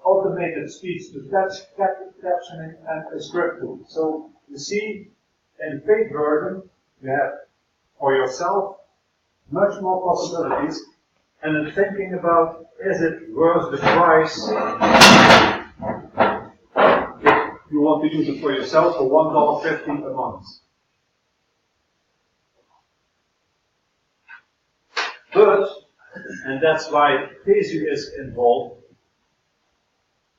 automated speech to text captioning and a script tool. So you see, in the paid version, you have for yourself much more possibilities, and then thinking about, is it worth the price if you want to use it for yourself for $1.50 a month? But, and that's why Tesio is involved,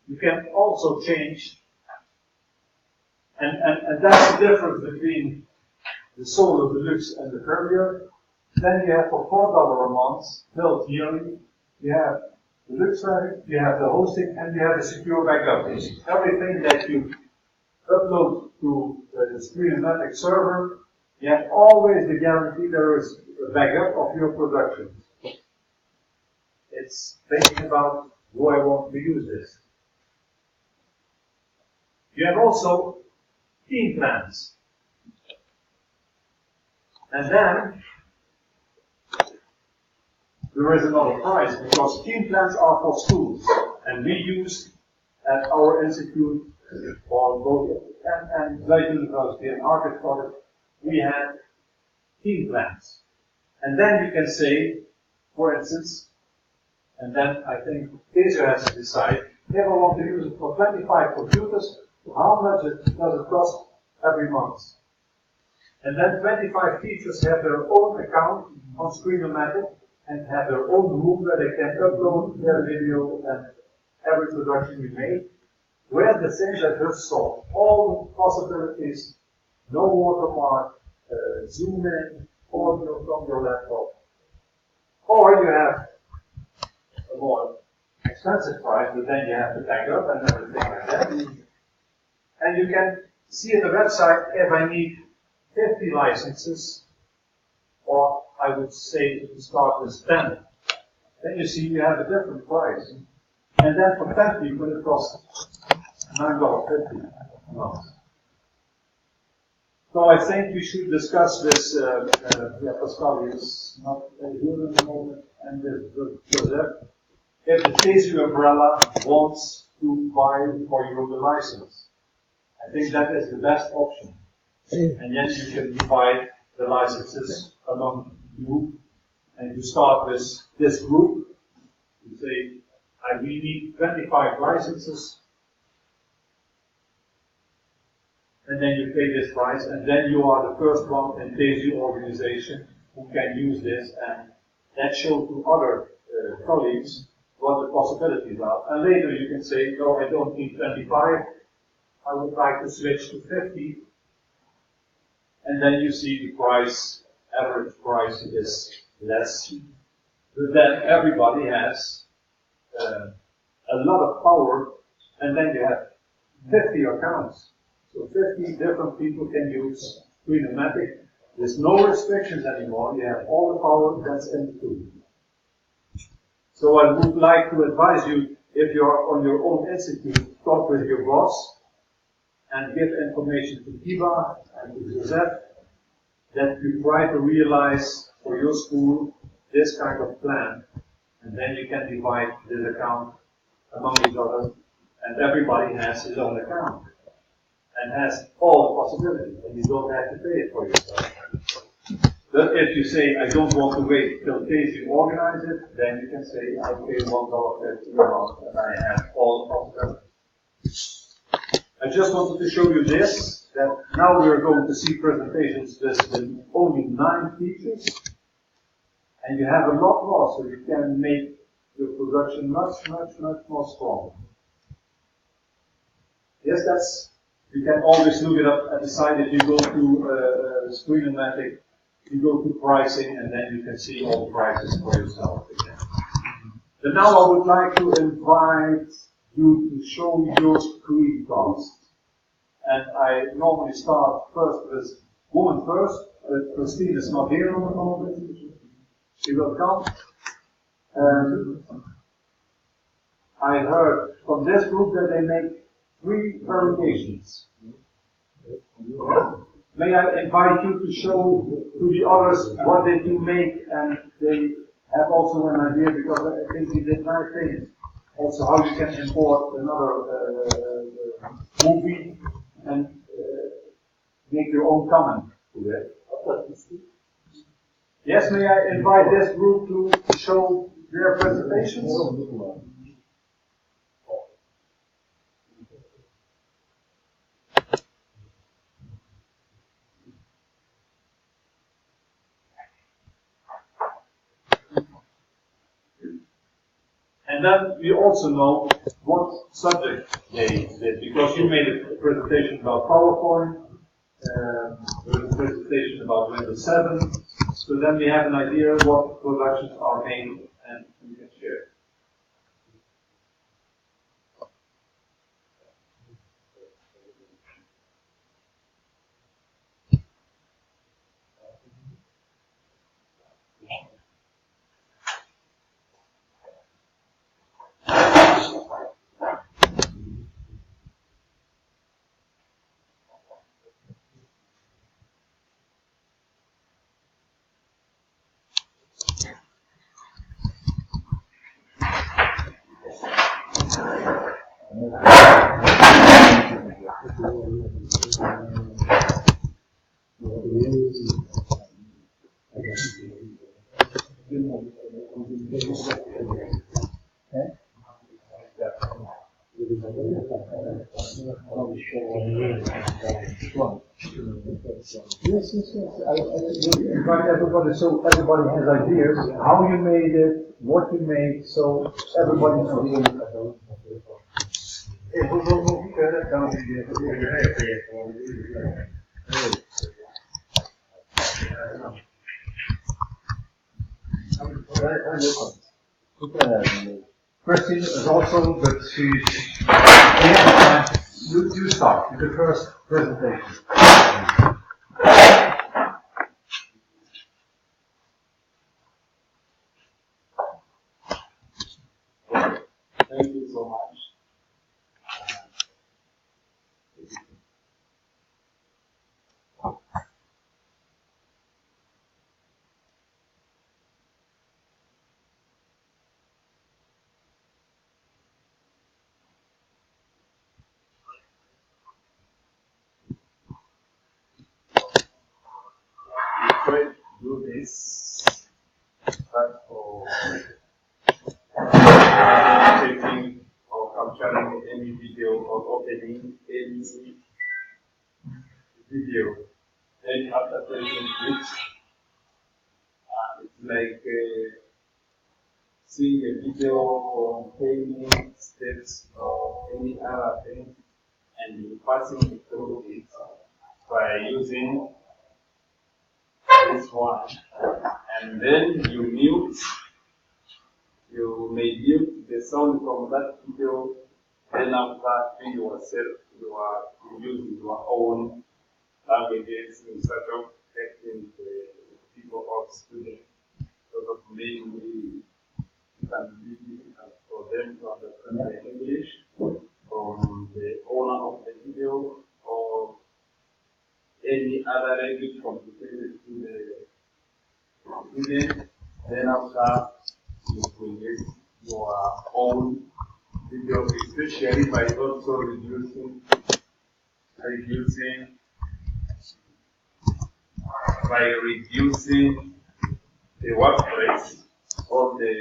you can also change, and that's the difference between the Solo Deluxe and the Premier. Then you have for $4 a month, billed yearly, you have the Deluxe version, you have the hosting, and you have the secure backup. Everything that you upload to the Screen-O-Matic server, you have always the guarantee there is a backup of your production. It's thinking about, do I want to use this? You have also team plans. And then there is another price, because team plans are for schools. And we use at our institute, or both, and Leiden University and Arctic College, we have team plans. And then you can say, for instance, and then I think Tesio has to decide, if I want to use it for 25 computers, how much does it cost every month? And then 25 teachers have their own account on Screen-O-Matic and have their own room where they can upload their video and every production we make. Where the things I just saw, all the possibilities, no watermark, zoom in, audio from your laptop. Or you have a more expensive price, but then you have to back up and everything like that. And you can see at the website if I need 50 licenses, or I would say to start with 10. Then you see you have a different price. And then for 10 people it costs $9.50 a month. So I think we should discuss this, Pascal is not here at the moment, and with Joseph, if the Tesio umbrella wants to buy for you the license. I think that is the best option. And then you can divide the licenses among you, and you start with this group. You say, we need 25 licenses, and then you pay this price, and then you are the first one in Tesio organization who can use this, and that shows to other colleagues what the possibilities are. And later you can say, no, I don't need 25, I would like to switch to 50. And then you see the price, average price is less. But then everybody has a lot of power, and then you have 50 accounts. So 50 different people can use Screen-O-Matic. There's no restrictions anymore. You have all the power that's in the tool. So I would like to advise you, if you're on your own institute, talk with your boss and give information to Kiva and to Joseph that you try to realize for your school this kind of plan, and then you can divide this account among each other, and everybody has his own account and has all the possibilities, and you don't have to pay it for yourself. But if you say, I don't want to wait till Tesio organize it, then you can say, I pay $1.50 a month and I have all the possibilities. I just wanted to show you this, that now we are going to see presentations with only 9 teachers, and you have a lot more, so you can make your production much more strong. Yes, you can always look it up at the site. If you go to Screen-O-Matic, you go to pricing, and then you can see all the prices for yourself again. But now I would like to invite you to show your screencast. And I normally start first with woman first, but Christine is not here on the moment. She will come. I heard from this group that they make 3 variations. May I invite you to show to the others what they do make, and they have also an idea, because I think they did nice things. also how you can import another movie and make your own comment to it. Yes, may I invite this group to show their presentations? And then we also know what subject they did, because you made a presentation about PowerPoint, there was a presentation about Windows 7, so then we have an idea what productions are made and we can share. Yes. I invite everybody so everybody has ideas how you made it, what you made, so everybody knows. Christine is also, but she's. You start with the first presentation. Thank you so much. We try to do this, but for taking or capturing any video or opening any video, then after taking it, it's like seeing a video or payment steps or any other thing, and you passing it through it by using this one, and then you mute. You may mute the sound from that video. Then after you yourself, you are using your own languages instead of taking the people of students. Sort of mainly can be difficult for them to understand the English from the owner of the video or any other language complicated to the student. Then after you create your own video, especially by also reducing the workspace or the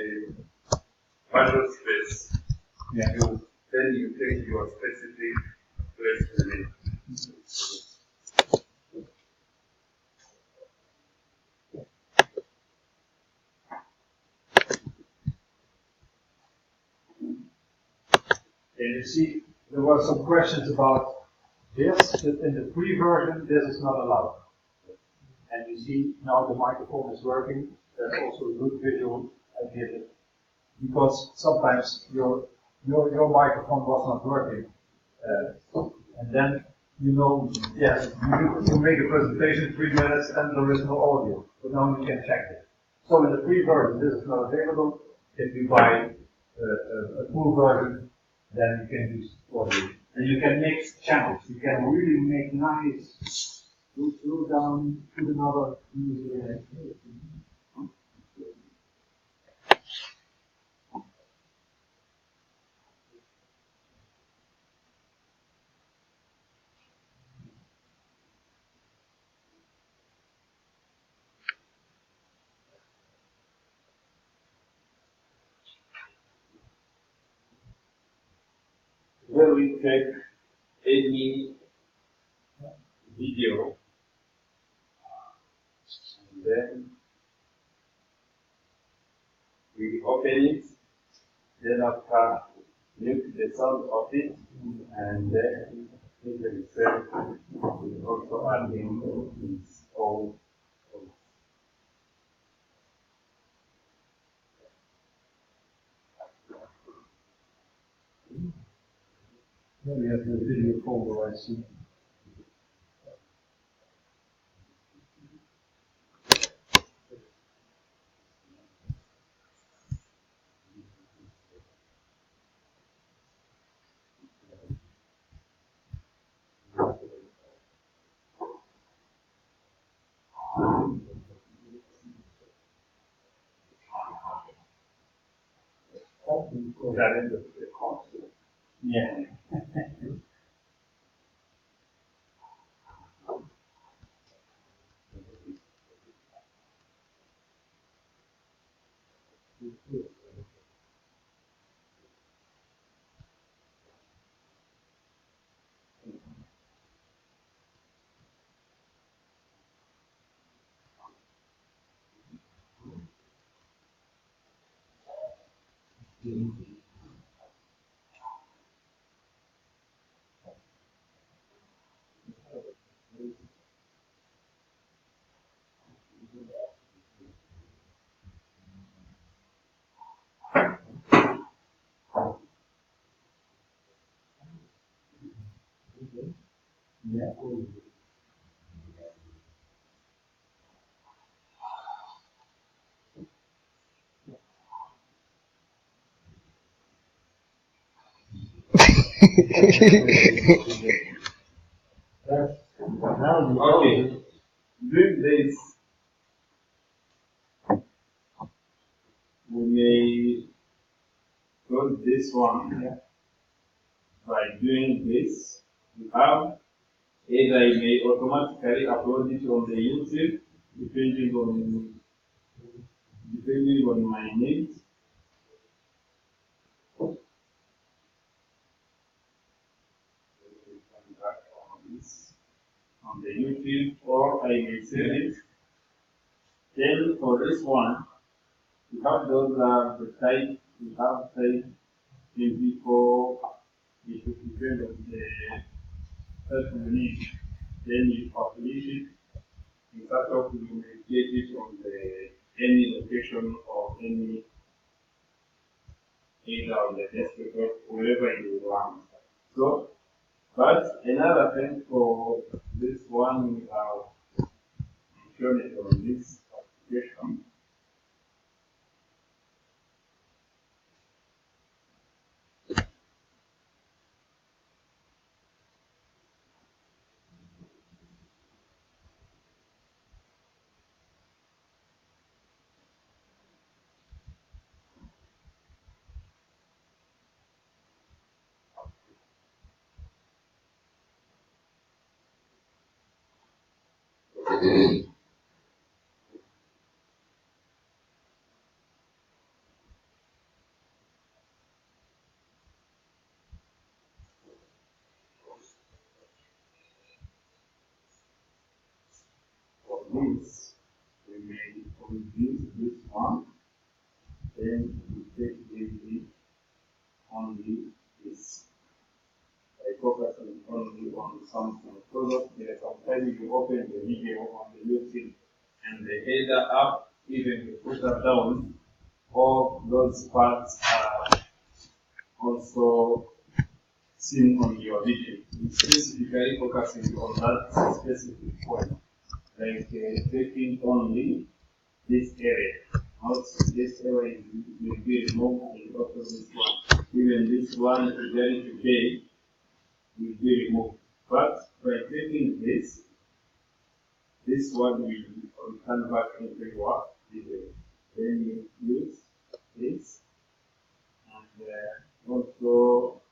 virtual space. Yeah. Then you take your specific place in it. And you see, there were some questions about this, that in the free version, this is not allowed. And you see, now the microphone is working, there's also a good visual at the end. Because sometimes your microphone was not working. And then, yes, you make a presentation 3 minutes and there is no audio. But now you can check it. So in the free version, this is not available. If you buy a full version, then you can use audio. And you can mix channels. You can really make nice, slow down, put another music. where we take any video and then we open it, then after mute the sound of it, and then it itself will also add in its own. Then we have the video folder, I see. That is the cost. Yeah. Yeah. Okay, doing this, we may close this one by doing this. We have either I may automatically upload it on the YouTube depending on my needs. On the YouTube, or I may save it. Then for this one, we have those the type, we have type 24, it will depend on the type you need. Then you publish it. In fact, you may get it on any location or any either on the desktop or wherever you want. So, but another thing for this one, we have shown it on this application. For this, we may reduce this one, then we take the only this. I focus only on something. So that sometimes you open the video on the YouTube and the header up, even the footer down, all those parts are also seen on your video. It's specifically focusing on that specific point, like taking only this area. Not this area will be removed and also this one. Even this one is ready to pay will be removed. But by taking this one will return back into your video. Then you use this and also